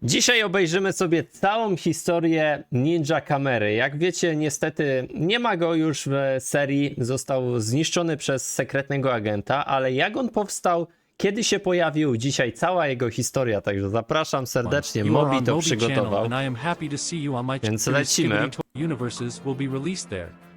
Dzisiaj obejrzymy sobie całą historię Ninja Kamery. Jak wiecie, niestety nie ma go już w serii, został zniszczony przez sekretnego agenta, ale jak on powstał, kiedy się pojawił, dzisiaj cała jego historia, także zapraszam serdecznie, Mobi to przygotował, więc lecimy.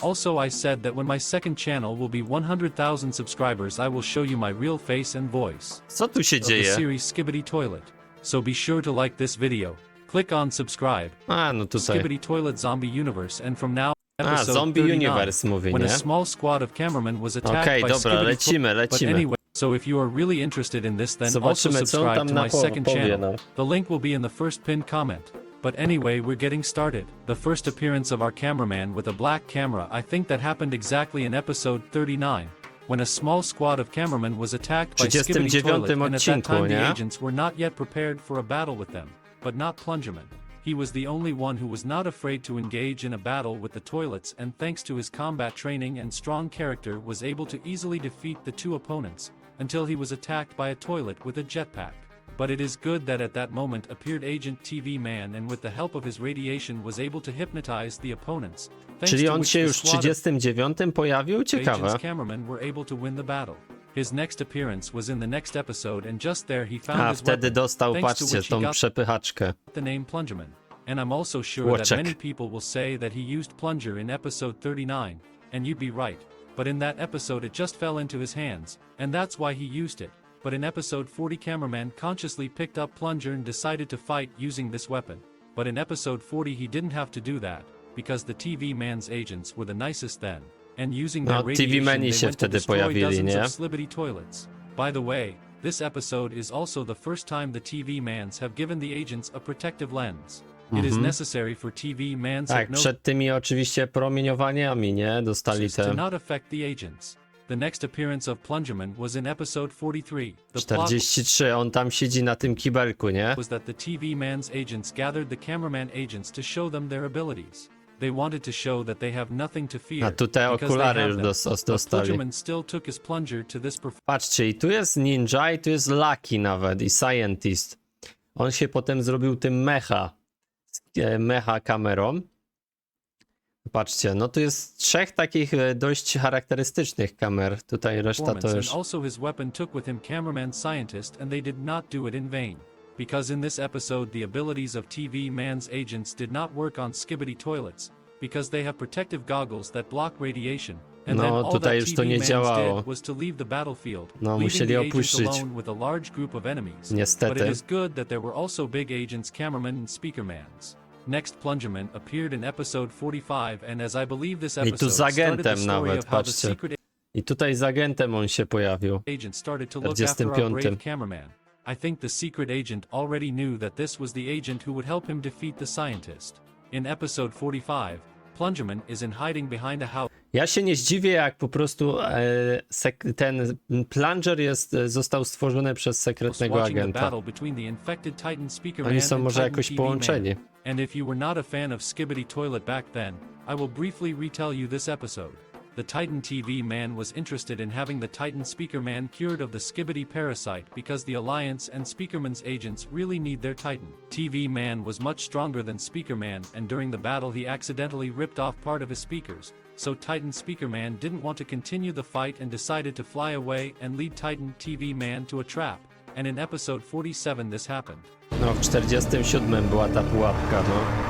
Also, I said that when my second channel will be 100,000 subscribers, I will show you my real face and voice. Co tu się of the dzieje? series Skibidi Toilet. So be sure to like this video. Click on subscribe. A, no tutaj. Skibidi Toilet Zombie Universe, and from now episode Zombie 39, Universe mówi, when nie? a small squad of cameramen was attacked Okej, by dobra, Skibidi lecimy. But anyway, so if you are really interested in this, then also Zobaczymy, co on subscribe tam to na my second powie channel. nam. The link will be in the first pinned comment. But anyway, we're getting started. The first appearance of our cameraman with a black camera, I think that happened exactly in episode 39, when a small squad of cameramen was attacked by Skibidi Toilet, and at that time the agents were not yet prepared for a battle with them, but not Plungerman. He was the only one who was not afraid to engage in a battle with the toilets, and thanks to his combat training and strong character was able to easily defeat the two opponents, until he was attacked by a toilet with a jetpack. But it is good that at that moment appeared Agent TV Man, and with the help of his radiation was able to hypnotize the opponents. Czyli on się już w 39 pojawił? Ciekawe. Agent's cameramen were able to win the battle. His next appearance was in the next episode, and just there he found A, his wtedy weapon, dostał, thanks to patrzcie, which he tą got przepychaczkę. the name Plungerman. And I'm also sure that many people will say that he used plunger in episode 39, and you'd be right. But in that episode it just fell into his hands, and that's why he used it. But in episode 40 cameraman consciously picked up plunger and decided to fight using this weapon. But in episode 40 he didn't have to do that, because the TV man's agents were the nicest then, and using their radiation they went to destroy dozens of Skibidi toilets. By the way, this episode is also the first time the TV mans have given the agents a protective lens. It is necessary for TV mans Tak, przed tymi oczywiście promieniowaniami, nie? Dostali to te... not affect the agents. The next appearance of Plungerman was in episode 43. The 43, on tam siedzi na tym kibelku, nie? was that the TV man's agents gathered the cameraman agents to show them their abilities. They wanted to show that they have nothing to fear. A tu te because okulary they już have them. But dostali. Plungerman still took his plunger to this Patrzcie, i tu jest Ninja, i tu jest Lucky nawet, i Scientist. On się potem zrobił tym mecha kamerą. Patrzcie, no tu jest trzech takich dość charakterystycznych kamer. Tutaj reszta to już... And also his weapon took with him cameraman scientist, and they did not do it in vain. Because in this episode the abilities of TV man's agents did not work on Skibidi toilets, because they have protective goggles that block radiation. And then all that TV mans did was to leave the battlefield, leaving the agents alone with a large group of enemies. But it is good that there were also big agents, cameramen and speakermans. Next, Plungerman appeared in episode 45, and as I believe this episode started the story of how the secret I tutaj z agentem on się pojawił. agent started to look after our brave cameraman. I think the secret agent already knew that this was the agent who would help him defeat the scientist. In episode 45, Plungerman is in hiding behind a house. Ja się nie zdziwię, jak po prostu ten plunger został stworzony przez sekretnego agenta. Oni są może jakoś połączeni. And if you were not a fan of Skibidi Toilet back then, I will briefly retell you this episode. The Titan TV man was interested in having the Titan Speakerman cured of the Skibidi parasite because the Alliance and Speakerman's agents really need their Titan. TV man was much stronger than Speakerman, and during the battle he accidentally ripped off part of his speakers, so Titan Speakerman didn't want to continue the fight and decided to fly away and lead Titan TV man to a trap, and in episode 47 this happened. No, w 47 była ta pułapka, no.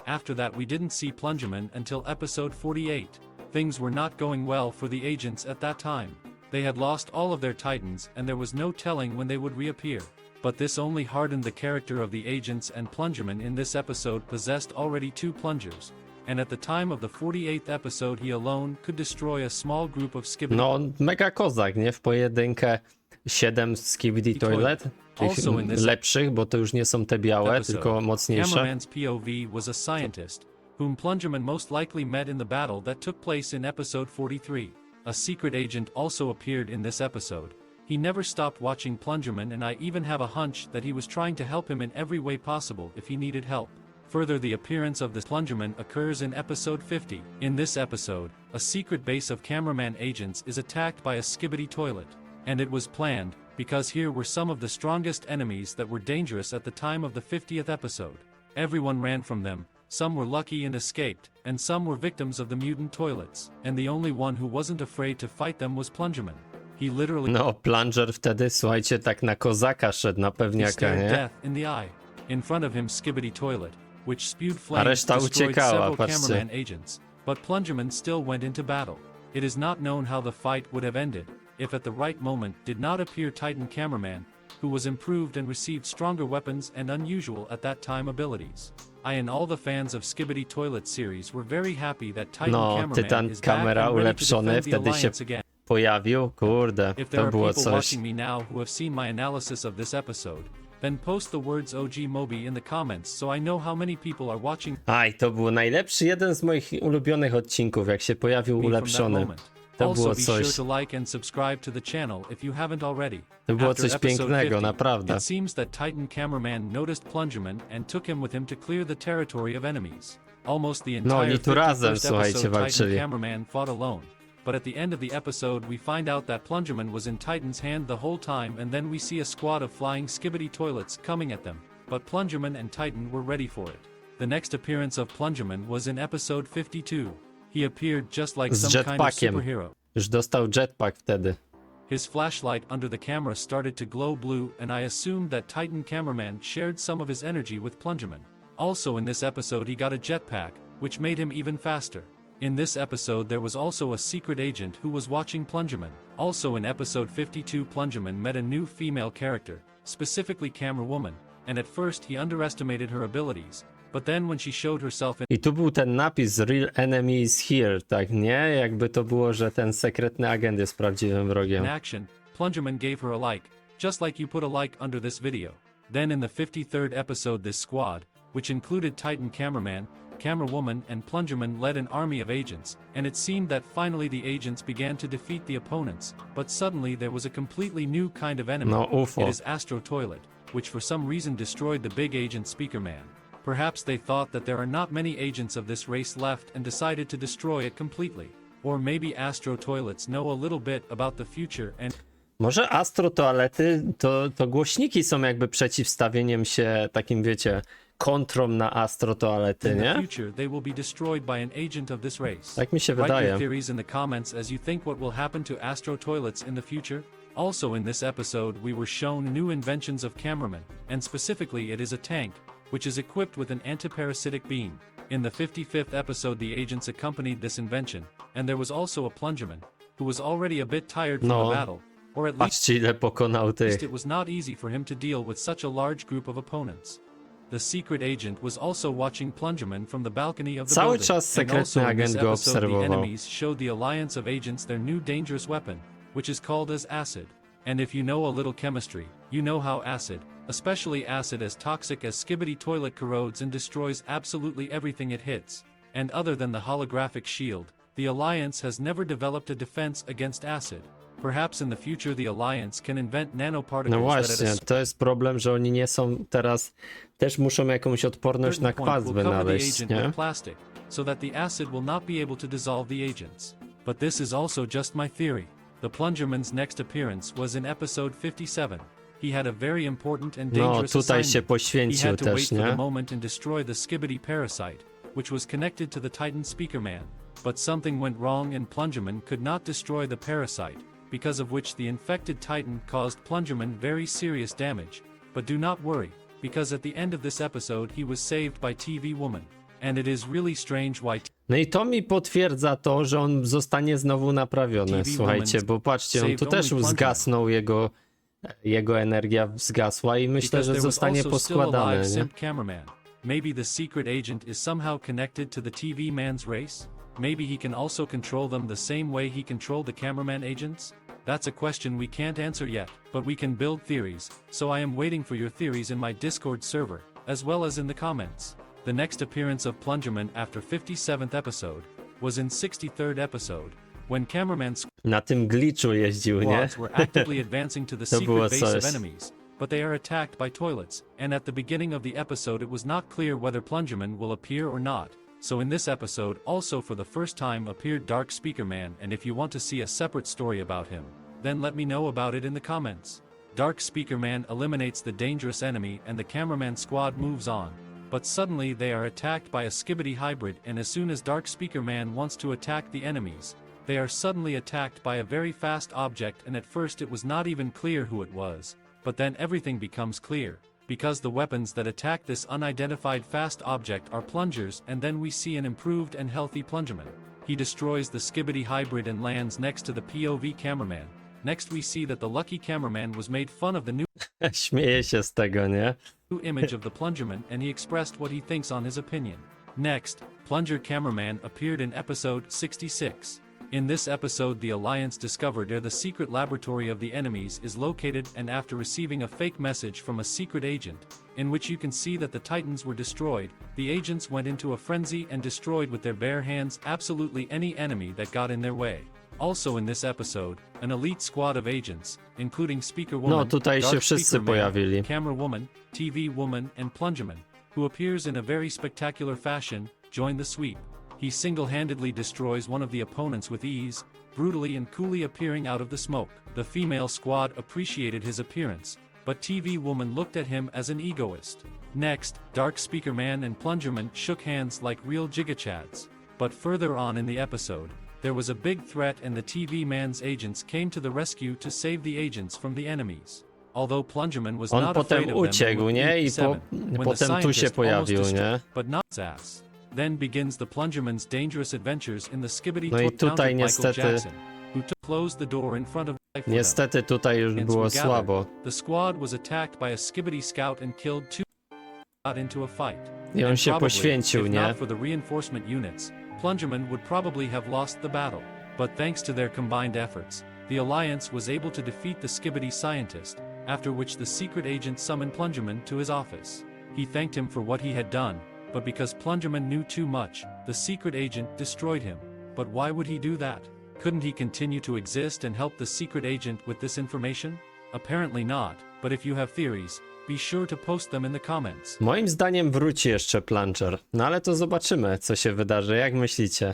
After that we didn't see Plungerman until episode 48. Things were not going well for the agents at that time. They had lost all of their titans, and there was no telling when they would reappear. But this only hardened the character of the agents, and Plungerman in this episode possessed already 2 plungers. And at the time of the 48th episode he alone could destroy a small group of Skibidi. No, mega kozak, nie? W pojedynkę 7 Skibidi Toilet. Tych lepszych, bo to już nie są te białe, tylko mocniejsze. Cameraman's POV was a scientist, whom Plungerman most likely met in the battle that took place in episode 43. A secret agent also appeared in this episode. He never stopped watching Plungerman, and I even have a hunch that he was trying to help him in every way possible if he needed help. Further, the appearance of the Plungerman occurs in episode 50. In this episode, a secret base of cameraman agents is attacked by a Skibidi toilet. And it was planned, because here were some of the strongest enemies that were dangerous at the time of the 50th episode. Everyone ran from them, some were lucky and escaped, and some were victims of the mutant toilets, and the only one who wasn't afraid to fight them was Plungerman. He literally No, Plunger wtedy, słuchajcie, tak na kozaka szedł, na pewniaka, stared nie? death in the eye. In front of him Skibidi toilet, which spewed flames, reszta destroyed uciekała, several patrzcie. cameraman agents, but Plungerman still went into battle. It is not known how the fight would have ended, if at the right moment did not appear Titan Cameraman, who was improved and received stronger weapons and unusual at that time abilities. I and all the fans of Skibidi Toilet series were very happy that Titan No, Cameraman Tytan is back kamera and ready to ulepszony, defend the wtedy się alliance again. pojawił, kurde, If there to are było people coś. watching me now who have seen my analysis of this episode, then post the words OG Moby in the comments so I know how many people are watching Aj, to był najlepszy, jeden z moich ulubionych odcinków, jak się pojawił me from that ulepszony. moment. To Also było be sure coś, to like and subscribe to the channel if you haven't already. to było After coś episode pięknego, 50, naprawdę. It seems that Titan Cameraman noticed Plungerman and took him with him to clear the territory of enemies. Almost the entire oni tu razem, 51st słuchajcie, episode Titan walczyli. Cameraman fought alone. But at the end of the episode we find out that Plungerman was in Titan's hand the whole time, and then we see a squad of flying Skibidi toilets coming at them. But Plungerman and Titan were ready for it. The next appearance of Plungerman was in episode 52. He appeared just like Z some kind of jetpackiem. superhero. Już dostał jetpack wtedy. His flashlight under the camera started to glow blue, and I assumed that Titan Cameraman shared some of his energy with Plungerman. Also in this episode he got a jetpack, which made him even faster. In this episode there was also a secret agent who was watching Plungerman. Also in episode 52 Plungerman met a new female character, specifically Camera Woman, and at first he underestimated her abilities, but then when she showed herself in I tu był ten napis Real Enemy is here, tak nie? Jakby to było, że ten sekretny agent jest prawdziwym wrogiem. action, Plungerman gave her a like, just like you put a like under this video. Then in the 53rd episode this squad, which included Titan Cameraman, Camera Woman and Plungerman, led an army of agents, and it seemed that finally the agents began to defeat the opponents, but suddenly there was a completely new kind of enemy. No, UFO. It is Astro Toilet, which for some reason destroyed the big agent Speakerman. Perhaps they thought that there are not many agents of this race left and decided to destroy it completely. Or maybe Astro Toilets know a little bit about the future and Może Astro Toalety to głośniki są jakby przeciwstawieniem się takim, wiecie, kontrom na Astro Toalety, in the nie? future they will be destroyed by an agent of this race. Tak mi się Write your wydaje. theories in the comments as you think what will happen to Astro Toilets in the future. Also in this episode we were shown new inventions of Cameraman, and specifically it is a tank, which is equipped with an antiparasitic beam. In the 55th episode the agents accompanied this invention, and there was also a Plungerman, who was already a bit tired from No. the battle, or at least Patrzcie, ile pokonał tych. it was not easy for him to deal with such a large group of opponents. The secret agent was also watching Plungerman from the balcony of the Cały building, czas and also sekretny in this agent go episode the obserwował. enemies showed the alliance of agents their new dangerous weapon, which is called as acid. And if you know a little chemistry, you know how acid, especially acid as toxic as Skibidi Toilet, corrodes and destroys absolutely everything it hits. And other than the holographic shield, the alliance has never developed a defense against acid. Perhaps in the future the alliance can invent nanoparticles No that at właśnie, a to jest problem, że oni nie są teraz, też muszą jakąś odporność na certain point kwas will cover the wynaleźć, agent nie? with plastic, so that the acid will not be able to dissolve the agents. But this is also just my theory. The Plungerman's next appearance was in episode 57. He had a very important and No, dangerous tutaj się assignment. He poświęcił had to wait też, for the nie? moment and destroy the Skibidi parasite, which was connected to the Titan Speakerman. But something went wrong and Plungerman could not destroy the parasite, because of which the infected Titan caused Plungerman very serious damage. But do not worry, because at the end of this episode he was saved by TV Woman. And it is really strange why No i to mi potwierdza to, że on zostanie znowu naprawiony, TV słuchajcie, bo patrzcie, on tu saved też only zgasnął, jego energia zgasła i myślę, because że there was zostanie also still poskładany, alive nie? simp cameraman. Maybe the secret agent is somehow connected to the TV man's race? Maybe he can also control them the same way he controlled the cameraman agents? That's a question we can't answer yet, but we can build theories, so I am waiting for your theories in my Discord server, as well as in the comments. The next appearance of Plungerman after 57th episode was in 63rd episode, when cameraman Na tym glitchu jeździł, nie? squads were actively advancing to the To było secret base of coś. enemies, but they are attacked by toilets, and at the beginning of the episode it was not clear whether Plungerman will appear or not. So in this episode also for the first time appeared Dark Speakerman, and if you want to see a separate story about him, then let me know about it in the comments. Dark Speaker Man eliminates the dangerous enemy and the cameraman squad moves on. But suddenly they are attacked by a Skibidi hybrid, and as soon as Dark Speaker Man wants to attack the enemies, they are suddenly attacked by a very fast object, and at first it was not even clear who it was, but then everything becomes clear, because the weapons that attack this unidentified fast object are plungers, and then we see an improved and healthy Plungerman. He destroys the Skibidi hybrid and lands next to the POV cameraman. Next we see that the lucky cameraman was made fun of the new Śmieję się z tego, nie? image of the Plungerman, and he expressed what he thinks on his opinion. Next, Plunger Cameraman appeared in episode 66. In this episode the Alliance discovered where the secret laboratory of the enemies is located, and after receiving a fake message from a secret agent, in which you can see that the Titans were destroyed, the agents went into a frenzy and destroyed with their bare hands absolutely any enemy that got in their way. Also in this episode, an elite squad of agents, including Speaker Woman, No, tutaj się Dark wszyscy Speaker Man, pojawili. Camera Woman, TV Woman, and Plungerman, who appears in a very spectacular fashion, join the sweep. He single-handedly destroys one of the opponents with ease, brutally and coolly appearing out of the smoke. The female squad appreciated his appearance, but TV Woman looked at him as an egoist. Next, Dark Speaker Man and Plungerman shook hands like real gigachads. But further on in the episode, there was a big threat and the TV Man's agents came to the rescue to save the agents from the enemies. Although Plungerman was On not potem afraid of them uciekł, with nie? I EP7, when the potem tu się scientist pojawił, almost nie? destroyed, but not his ass. Then begins the Plungerman's dangerous adventures in the Skibidi No i tour tutaj countered Michael niestety- Jackson, who closed the door in front of life for them. Niestety tutaj już Hence było we gather, słabo. The squad was attacked by a Skibidi scout and killed two, got into a fight. I on And się probably, poświęcił, if nie? not for the reinforcement units, Plungerman would probably have lost the battle. But thanks to their combined efforts, the Alliance was able to defeat the Skibidi scientist, after which the secret agent summoned Plungerman to his office. He thanked him for what he had done, but because Plungerman knew too much, the secret agent destroyed him. But why would he do that? Couldn't he continue to exist and help the secret agent with this information? Apparently not, but if you have theories, be sure to post them in the comments. Moim zdaniem wróci jeszcze Plunger. No ale to zobaczymy, co się wydarzy. Jak myślicie?